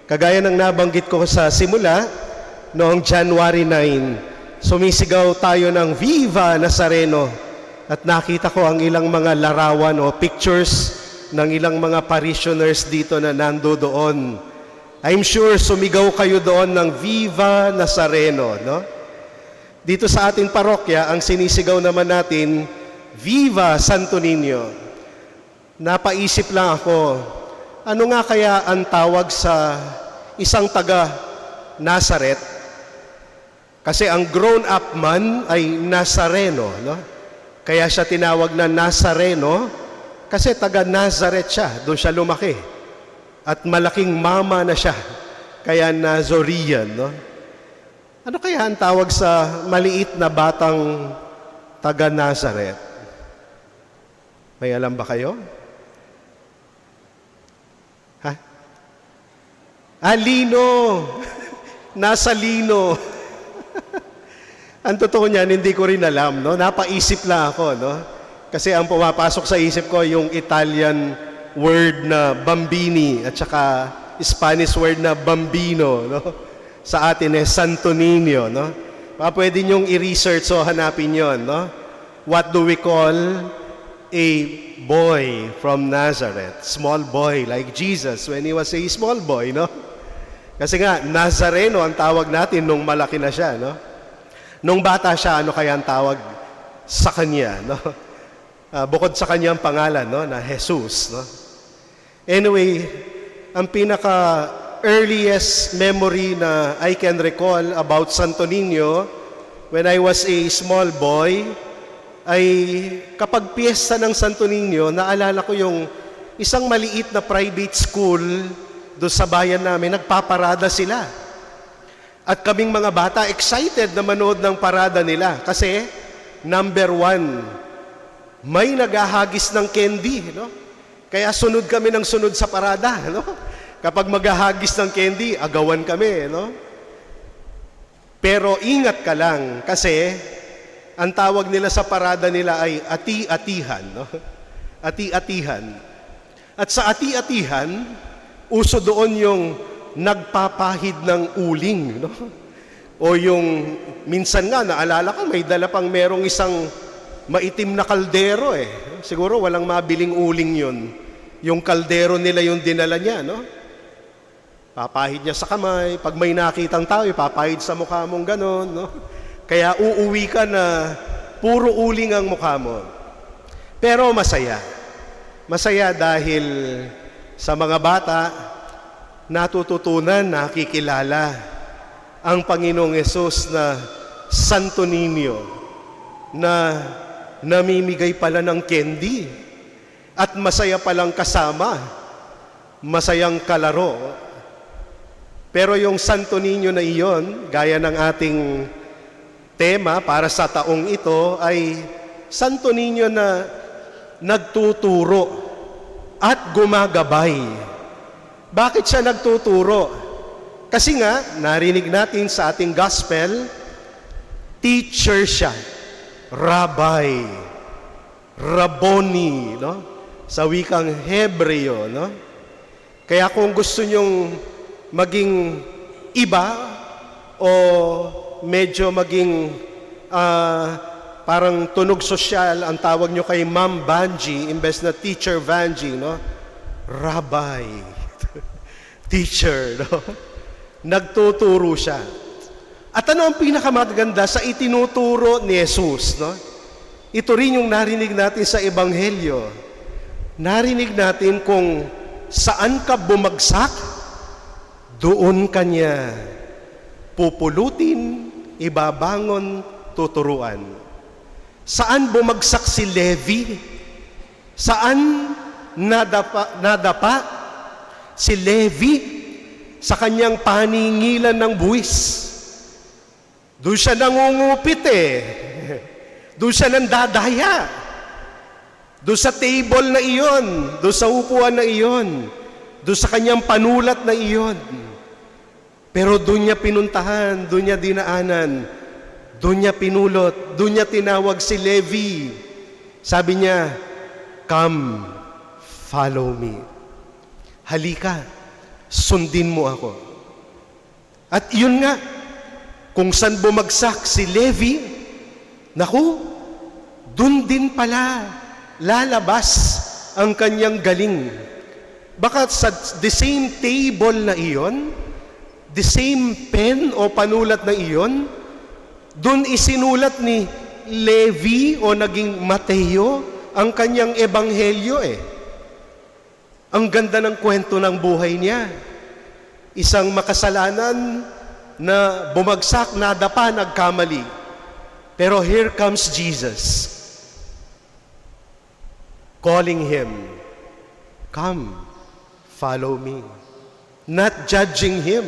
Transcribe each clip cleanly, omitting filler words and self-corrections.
Kagaya ng nabanggit ko sa simula, noong January 9, sumisigaw tayo ng Viva Nazareno at nakita ko ang ilang mga larawan o pictures ng ilang mga parishioners dito na nando doon. I'm sure sumigaw kayo doon ng Viva Nazareno, no? Dito sa ating parokya, ang sinisigaw naman natin, Viva Santo Niño. Napaisip lang ako, ano nga kaya ang tawag sa isang taga Nazaret? Kasi ang grown-up man ay Nazareno, no? Kaya siya tinawag na Nazareno kasi taga Nazaret siya, doon siya lumaki. At malaking mama na siya, kaya Nazorian, no? Ano kaya ang tawag sa maliit na batang taga Nazaret? May alam ba kayo? Ha? Lino! Nasa Lino! Ang totoo niyan, hindi ko rin alam, no? Napaisip lang ako, no? Kasi ang pumapasok sa isip ko yung Italian word na bambini at saka Spanish word na bambino, no? Sa atin Santo Niño, no? Pwede niyong i-research o hanapin yon, no? What do we call a boy from Nazareth? Small boy like Jesus when he was a small boy, no? Kasi nga, Nazareno ang tawag natin nung malaki na siya, no? Nung bata siya, ano kaya ang tawag sa kanya, no? Bukod sa kanyang pangalan, no? Na Jesus, no? Anyway, ang earliest memory na I can recall about Santo Niño when I was a small boy ay kapag piyesta ng Santo Niño, naalala ko yung isang maliit na private school doon sa bayan namin, nagpaparada sila. At kaming mga bata, excited na manood ng parada nila kasi number 1, may naghahagis ng candy, no? Kaya sunod kami ng sunod sa parada, no? Kapag maghahagis ng candy, agawan kami, no? Pero ingat ka lang kasi ang tawag nila sa parada nila ay ati-atihan, no? Ati-atihan. At sa ati-atihan, uso doon yung nagpapahid ng uling, no? O yung minsan nga naalala ko may dala pang merong isang maitim na kaldero eh. Siguro walang mabiling uling yun. Yung kaldero nila yung dinala niya, no? Papahid niya sa kamay. Pag may nakitang tao, papahid sa mukha mong ganon, no? Kaya uuwi ka na puro uling ang mukha mo. Pero masaya. Masaya dahil sa mga bata, natututunan, nakikilala ang Panginoong Yesus na Santo Niño na namimigay pala ng candy at masaya palang kasama, masayang kalaro. Pero yung Santo Niño na iyon, gaya ng ating tema para sa taong ito, ay Santo Niño na nagtuturo at gumagabay. Bakit siya nagtuturo? Kasi nga, narinig natin sa ating gospel, teacher siya, rabbi, rabboni, no? Sa wikang Hebreo, no? Kaya kung gusto nyong maging iba o medyo maging parang tunog sosyal, ang tawag nyo kay Ma'am Banji, imbes na Teacher Vanji, no? Rabbi, teacher, no? Nagtuturo siya. At ano ang pinakamaganda sa itinuturo ni Jesus, no? Ito rin yung narinig natin sa Ebanghelyo. Narinig natin kung saan ka bumagsak, doon kanya pupulutin, ibabangon, tuturuan. Saan bumagsak si Levi? Saan nadapa si Levi? Sa kanyang paningilan ng buwis. Doon siya nangungupit eh. Doon siya nandadaya. Doon sa table na iyon, doon sa upuan na iyon, doon sa kanyang panulat na iyon. Pero doon niya pinuntahan, doon niya dinaanan, doon niya pinulot, doon niya tinawag si Levi. Sabi niya, "Come, follow me." Halika, sundin mo ako. At yun nga, kung saan bumagsak si Levi, naku, dun din pala lalabas ang kanyang galing. Baka sa the same table na iyon, the same pen o panulat na iyon, dun isinulat ni Levi o naging Mateo ang kanyang ebanghelyo eh. Ang ganda ng kwento ng buhay niya. Isang makasalanan na bumagsak, nadapa, nagkamali. Pero here comes Jesus, calling him, "Come, follow me." Not judging him,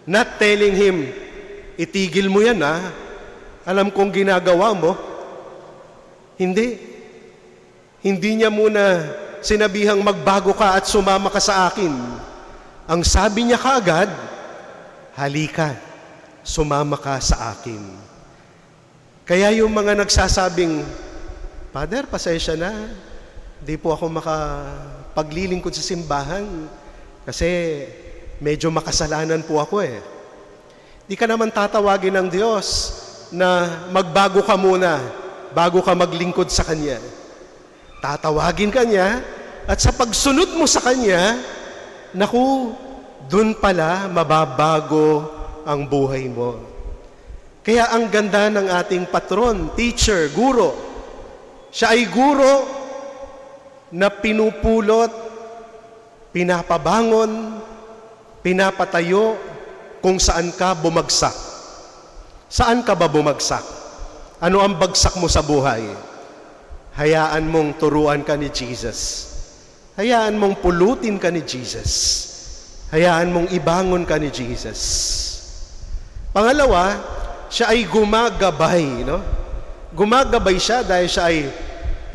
not telling him, "Itigil mo yan ha, alam kong ginagawa mo." Hindi. Hindi niya muna sinabihang magbago ka at sumama ka sa akin. Ang sabi niya kaagad, "Halika, sumama ka sa akin." Kaya yung mga nagsasabing, "Father, pasensya na, di po ako makapaglilingkod sa simbahan kasi medyo makasalanan po ako eh." Di ka naman tatawagin ng Diyos na magbago ka muna bago ka maglingkod sa Kanya. Tatawagin ka niya at sa pagsunod mo sa Kanya, naku, dun pala mababago ang buhay mo. Kaya ang ganda ng ating patron, teacher, guro. Siya ay guro na pinupulot, pinapabangon, pinapatayo kung saan ka bumagsak. Saan ka ba bumagsak? Ano ang bagsak mo sa buhay? Hayaan mong turuan ka ni Jesus. Hayaan mong pulutin ka ni Jesus. Hayaan mong ibangon ka ni Jesus. Pangalawa, siya ay gumagabay, no? Gumagabay siya dahil siya ay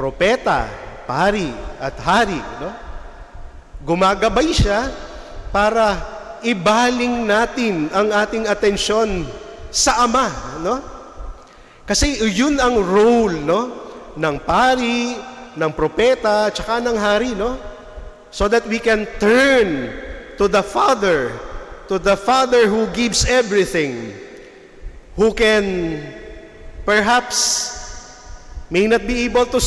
propeta, pari, at hari, no? Gumagabay siya para ibaling natin ang ating atensyon sa Ama, no? Kasi yun ang role, no, ng pari, ng propeta, tsaka ng hari, no? So that we can turn to the Father who gives everything, who can perhaps may not be able to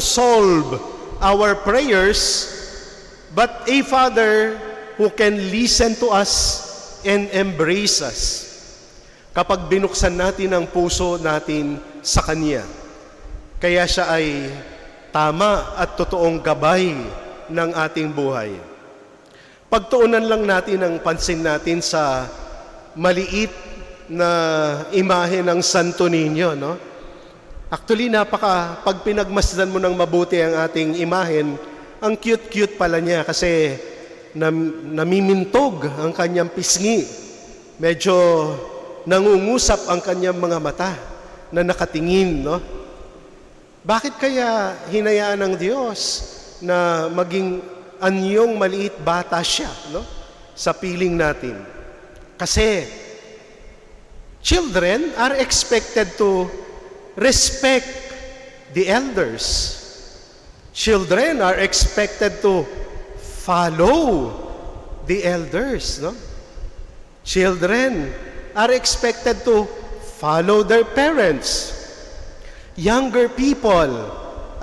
solve our prayers, but a Father who can listen to us and embrace us kapag binuksan natin ang puso natin sa Kanya. Kaya siya ay tama at totoong gabay ng ating buhay. Pagtuunan lang natin ang pansin natin sa maliit na imahe ng Santo Niño, no? Actually, pag pinagmasdan mo ng mabuti ang ating imahen, ang cute-cute pala niya kasi namimintog ang kanyang pisngi. Medyo nangungusap ang kanyang mga mata na nakatingin, no? Bakit kaya hinayaan ng Diyos na maging anyong maliit bata siya, no? Sa piling natin. Kasi children are expected to respect the elders. Children are expected to follow the elders, no? Children are expected to follow their parents. Younger people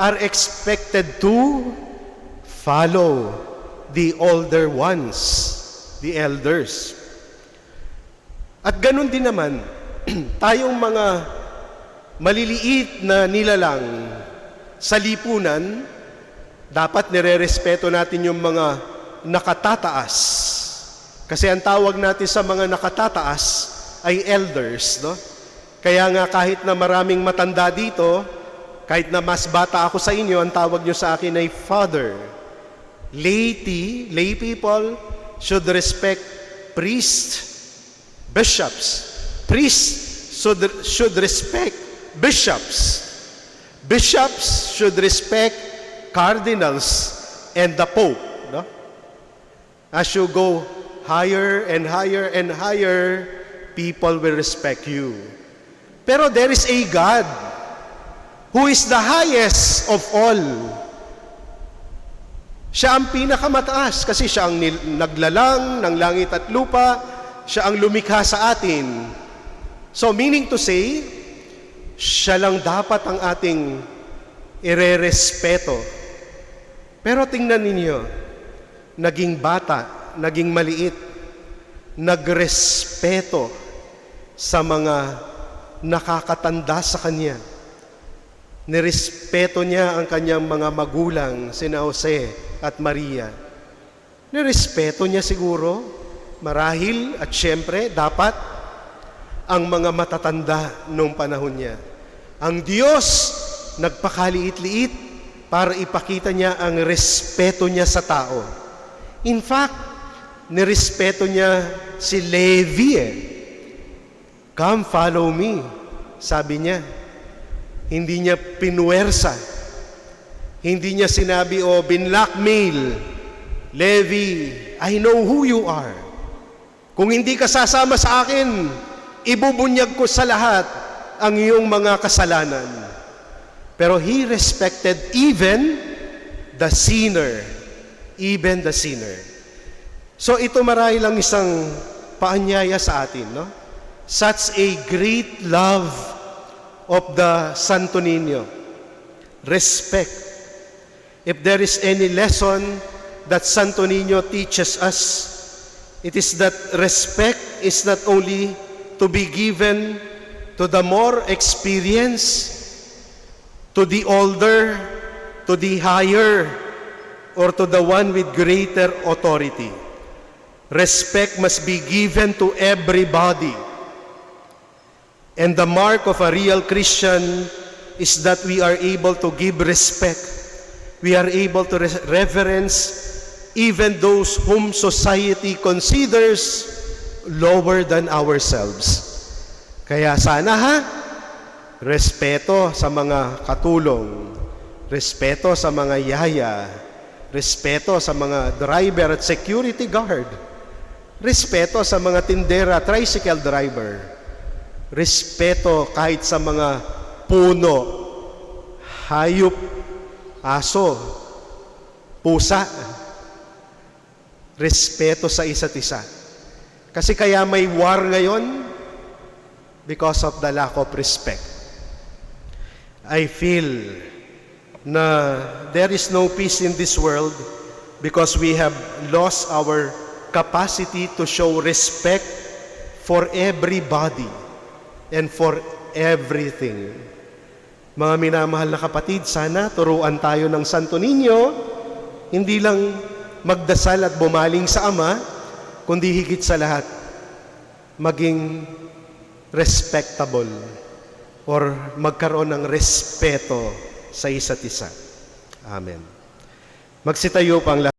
are expected to follow the older ones, the elders. At ganun din naman, tayong mga maliliit na nilalang sa lipunan, dapat nire-respeto natin yung mga nakatataas. Kasi ang tawag natin sa mga nakatataas ay elders, no? Kaya nga kahit na maraming matanda dito, kahit na mas bata ako sa inyo, ang tawag nyo sa akin ay Father. Lay people should respect priests, bishops. Priests should respect bishops. Bishops should respect cardinals and the Pope. No? As you go higher and higher and higher, people will respect you. Pero there is a God who is the highest of all. Siya ang pinakamataas kasi siya ang naglalang ng langit at lupa, siya ang lumikha sa atin. So meaning to say, siya lang dapat ang ating irerespeto. Pero tingnan ninyo, naging bata, naging maliit, nagrespeto sa mga nakakatanda sa kanya. Nirespeto niya ang kanyang mga magulang, sina Jose at Maria. Nirespeto niya siguro, marahil at syempre dapat ang mga matatanda noong panahon niya. Ang Diyos nagpakaliit-liit para ipakita niya ang respeto niya sa tao. In fact, nirespeto niya si Levi. Come, follow me, sabi niya. Hindi niya pinuwersa. Hindi niya sinabi o binlockmail, Levi, I know who you are. Kung hindi ka sasama sa akin, ibubunyag ko sa lahat ang iyong mga kasalanan. Pero he respected even the sinner. Even the sinner. So ito marahil lang isang paanyaya sa atin, no? Such a great love of the Santo Niño. Respect. If there is any lesson that Santo Niño teaches us, it is that respect is not only to be given to the more experienced, to the older, to the higher, or to the one with greater authority. Respect must be given to everybody. And the mark of a real Christian is that we are able to give respect. We are able to reverence even those whom society considers lower than ourselves. Kaya sana respeto sa mga katulong, respeto sa mga yaya, respeto sa mga driver at security guard, respeto sa mga tindera, tricycle driver, respeto kahit sa mga puno, hayop, aso, pusa. Respeto sa isa't isa. Kasi kaya may war ngayon because of the lack of respect. I feel na there is no peace in this world because we have lost our capacity to show respect for everybody and for everything. Mga minamahal na kapatid, sana turuan tayo ng Santo Niño, hindi lang magdasal at bumaling sa Ama, kundi higit sa lahat, maging respectable or magkaroon ng respeto sa isa't isa. Amen. Magsitayo pang lahat.